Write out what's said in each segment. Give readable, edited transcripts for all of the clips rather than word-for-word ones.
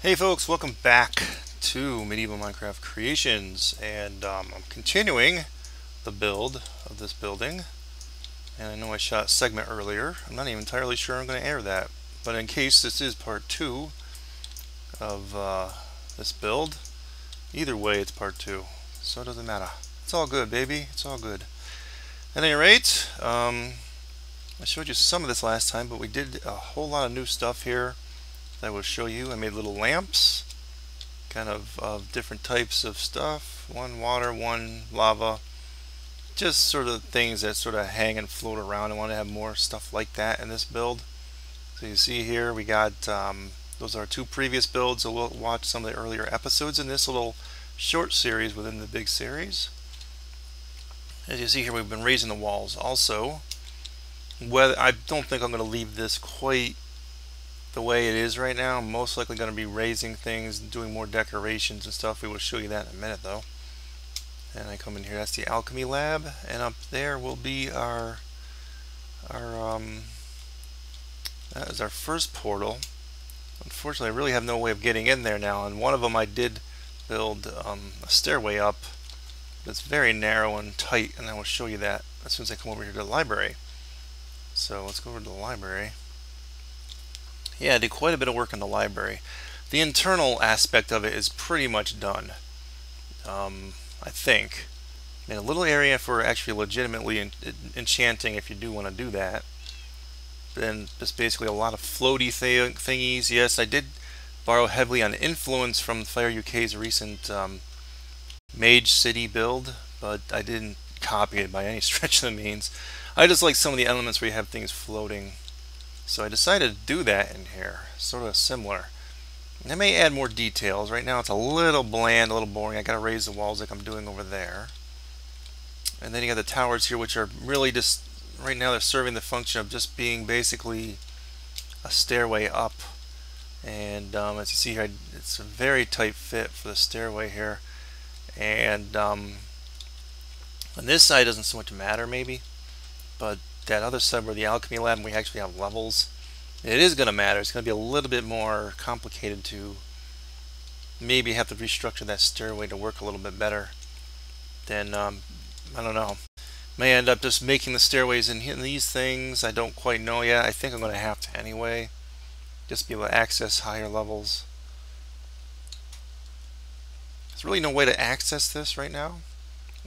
Hey folks, welcome back to Medieval Minecraft Creations, and I'm continuing the build of this building. And I know I shot a segment earlier. I'm not even entirely sure I'm going to air that, but in case this is part 2 of this build, either way it's part 2, so it doesn't matter. It's all good, baby. It's all good. At any rate, I showed you some of this last time, but we did a whole lot of new stuff here that I will show you. I made little lamps, kind of different types of stuff. One water, one lava. Just sort of things that sort of hang and float around. I want to have more stuff like that in this build. So you see here we got, those are two previous builds, so we'll watch some of the earlier episodes in this little short series within the big series. As you see here, we've been raising the walls also. I don't think I'm going to leave this quite the way it is right now. I'm most likely going to be raising things, doing more decorations and stuff. We will show you that in a minute though. And I come in here, that's the alchemy lab, and up there will be that is our first portal. Unfortunately, I really have no way of getting in there now, and one of them I did build a stairway up. It's very narrow and tight, and I will show you that as soon as I come over here to the library. So let's go over to the library. Yeah, I did quite a bit of work in the library. The internal aspect of it is pretty much done, I think. And a little area for actually legitimately enchanting if you do want to do that. Then just basically a lot of floaty thingies. Yes, I did borrow heavily on influence from Fire UK's recent Mage City build, but I didn't copy it by any stretch of the means. I just like some of the elements where you have things floating. So I decided to do that in here, sort of similar. I may add more details. Right now it's a little bland, a little boring. I gotta raise the walls like I'm doing over there. And then you got the towers here, which are really just, right now they're serving the function of just being basically a stairway up. And as you see here, it's a very tight fit for the stairway here. And on this side doesn't so much matter maybe, but that other side where the alchemy lab and we actually have levels, it is going to matter. It's going to be a little bit more complicated to maybe have to restructure that stairway to work a little bit better. Then I don't know, may end up just making the stairways in these things. I don't quite know yet. I think I'm going to have to anyway, just be able to access higher levels. There's really no way to access this right now.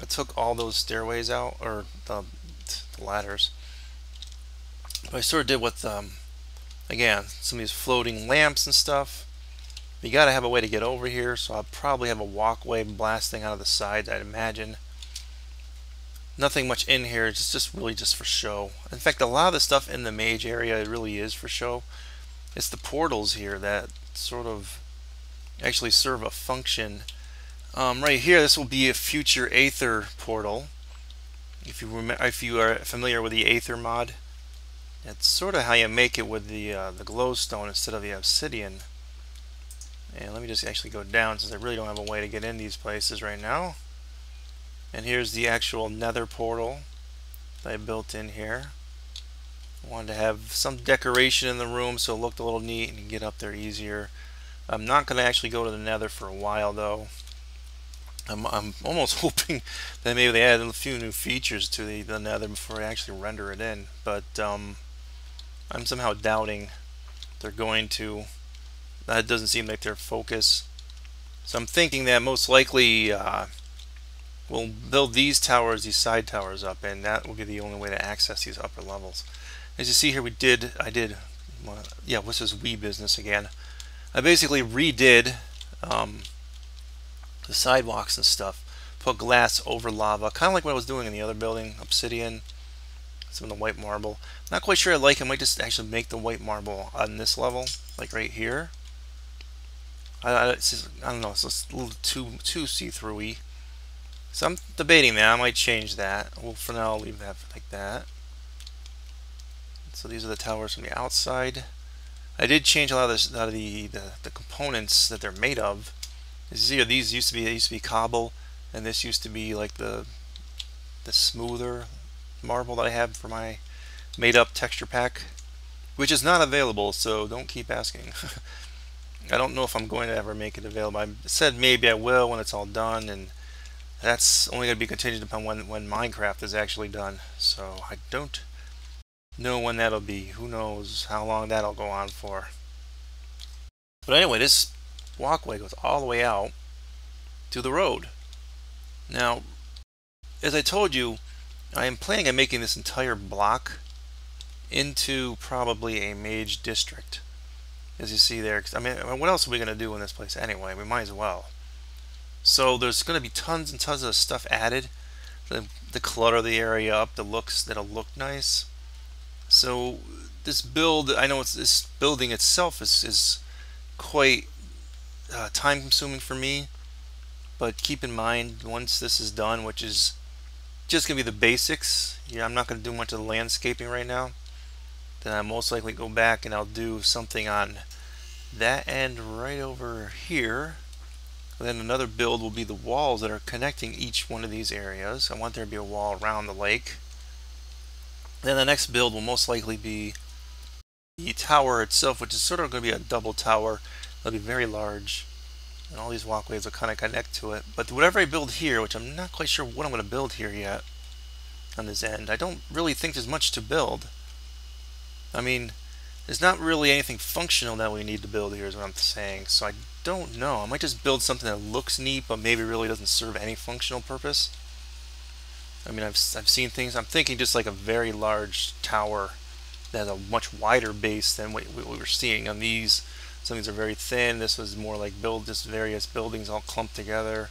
I took all those stairways out, or the ladders. But I sort of did with, again, some of these floating lamps and stuff. You gotta have a way to get over here, so I'll probably have a walkway blasting out of the sides, I'd imagine. Nothing much in here, it's just really just for show. In fact, a lot of the stuff in the mage area, it really is for show. It's the portals here that sort of actually serve a function. Right here, this will be a future Aether portal. If you are familiar with the Aether mod, it's sort of how you make it with the glowstone instead of the obsidian. And let me just actually go down, since I really don't have a way to get in these places right now. And here's the actual nether portal that I built in here. I wanted to have some decoration in the room so it looked a little neat and you can get up there easier. I'm not going to actually go to the nether for a while though. I'm almost hoping that maybe they add a few new features to the nether before I actually render it in, but I'm somehow doubting they're going to. That doesn't seem like their focus. So I'm thinking that most likely we'll build these towers, these side towers up, and that will be the only way to access these upper levels. As you see here, yeah, what's this we business again? I basically redid the sidewalks and stuff, put glass over lava, kind of like what I was doing in the other building, obsidian, some of the white marble. Not quite sure I like it. I might just actually make the white marble on this level, like right here. I don't know, it's just a little too see-through-y. So I'm debating that. I might change that. Well, for now I'll leave that like that. So these are the towers from the outside. I did change a lot of the components that they're made of. As you see here, these used to be cobble, and this used to be like the smoother marble that I have for my made up texture pack, which is not available, so don't keep asking. I don't know if I'm going to ever make it available. I said maybe I will when it's all done, and that's only going to be contingent upon when Minecraft is actually done. So I don't know when that'll be. Who knows how long that'll go on for. But anyway, this walkway goes all the way out to the road. Now, as I told you, I am planning on making this entire block into probably a Mage District. As you see there, I mean, what else are we going to do in this place anyway? We might as well. So there's going to be tons and tons of stuff added to clutter the area up, that'll look nice. So this build, I know this building itself is quite time consuming for me, but keep in mind once this is done, which is just going to be the basics. Yeah, I'm not going to do much of the landscaping right now. Then I'll most likely go back and I'll do something on that end right over here. Then another build will be the walls that are connecting each one of these areas. I want there to be a wall around the lake. Then the next build will most likely be the tower itself, which is sort of going to be a double tower. It'll be very large, and all these walkways will kind of connect to it. But whatever I build here, which I'm not quite sure what I'm going to build here yet on this end, I don't really think there's much to build. I mean, there's not really anything functional that we need to build here is what I'm saying, so I don't know. I might just build something that looks neat but maybe really doesn't serve any functional purpose. I mean, I've seen things. I'm thinking just like a very large tower that has a much wider base than what we were seeing on these. Some of these are very thin. This was more like build just various buildings all clumped together.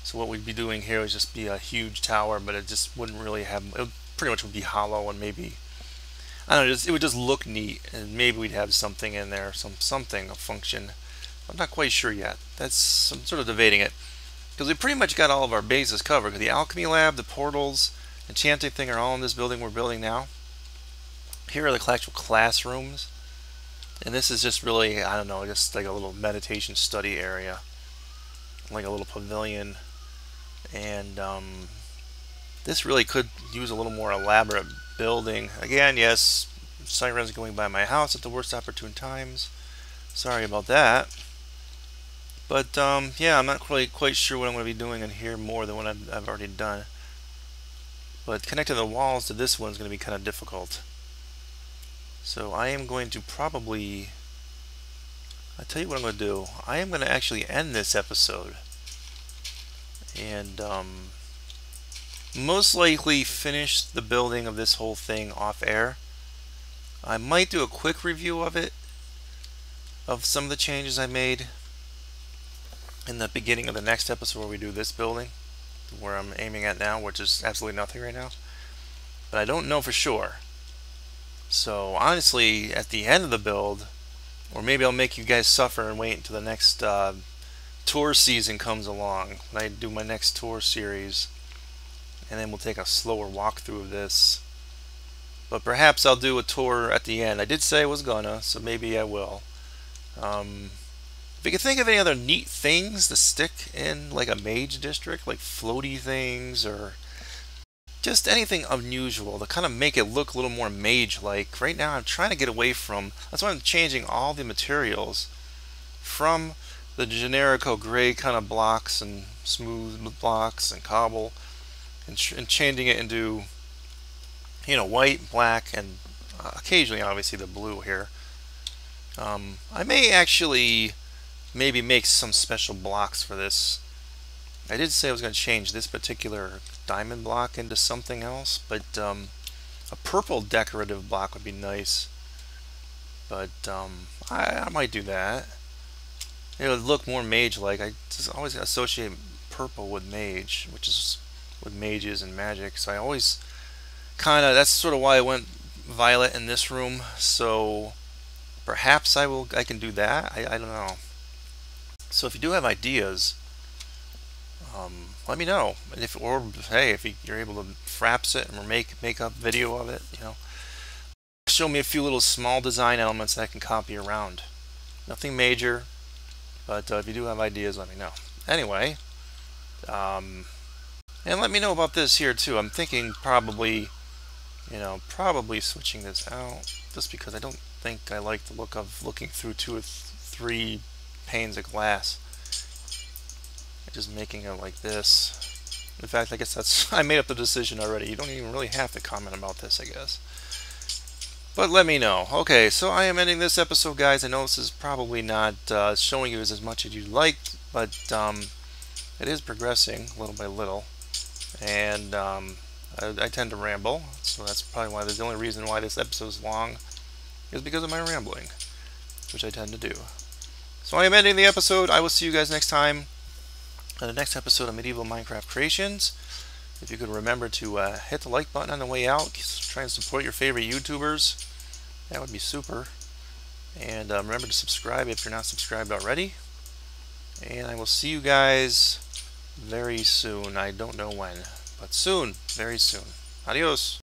So what we'd be doing here would just be a huge tower, but it just wouldn't really have, it pretty much would be hollow, and maybe, I don't know, it would just look neat, and maybe we'd have something in there, something, a function. I'm not quite sure yet. I'm sort of debating it. Because we pretty much got all of our bases covered. The alchemy lab, the portals, enchanting thing are all in this building we're building now. Here are the actual classrooms. And this is just really, I don't know, just like a little meditation study area. Like a little pavilion. And this really could use a little more elaborate building. Again, yes, sirens going by my house at the worst opportune times. Sorry about that. But yeah, I'm not quite sure what I'm going to be doing in here more than what I've already done. But connecting the walls to this one is going to be kind of difficult. So I am going to probably, I'll tell you what I'm going to do. I am going to actually end this episode. And most likely finish the building of this whole thing off air. I might do a quick review of it, of some of the changes I made in the beginning of the next episode where we do this building, where I'm aiming at now, which is absolutely nothing right now. But I don't know for sure. So honestly, at the end of the build, or maybe I'll make you guys suffer and wait until the next tour season comes along, when I do my next tour series, and then we'll take a slower walkthrough of this. But perhaps I'll do a tour at the end. I did say I was gonna, so maybe I will. If you can think of any other neat things to stick in like a Mage District, like floaty things or just anything unusual to kind of make it look a little more mage-like. Right now I'm trying to get away from, that's why I'm changing all the materials from the generico gray kind of blocks and smooth blocks and cobble and changing it into, you know, white, black, and occasionally obviously the blue here. I may actually maybe make some special blocks for this. I did say I was going to change this particular diamond block into something else, but a purple decorative block would be nice. But I might do that. It would look more mage-like. I just always associate purple with mage, which is with mages and magic. So I always kind of, that's sort of why I went violet in this room. So perhaps I can do that. I don't know. So if you do have ideas, let me know. And if you're able to fraps it and make a video of it, you know, show me a few little small design elements that I can copy around. Nothing major, but if you do have ideas, let me know. Anyway, and let me know about this here too. I'm thinking probably switching this out, just because I don't think I like the look of looking through 3 panes of glass. Just making it like this. In fact, I guess that's I made up the decision already. You don't even really have to comment about this, I guess. But let me know. Okay, so I am ending this episode, guys. I know this is probably not showing you as much as you'd like, but it is progressing little by little. And I tend to ramble, so that's probably why. The only reason why this episode is long is because of my rambling, which I tend to do. So I am ending the episode. I will see you guys next time on the next episode of Medieval Minecraft Creations. If you could remember to hit the like button on the way out, try and support your favorite YouTubers, that would be super. And remember to subscribe if you're not subscribed already. And I will see you guys very soon. I don't know when, but soon, very soon. Adios.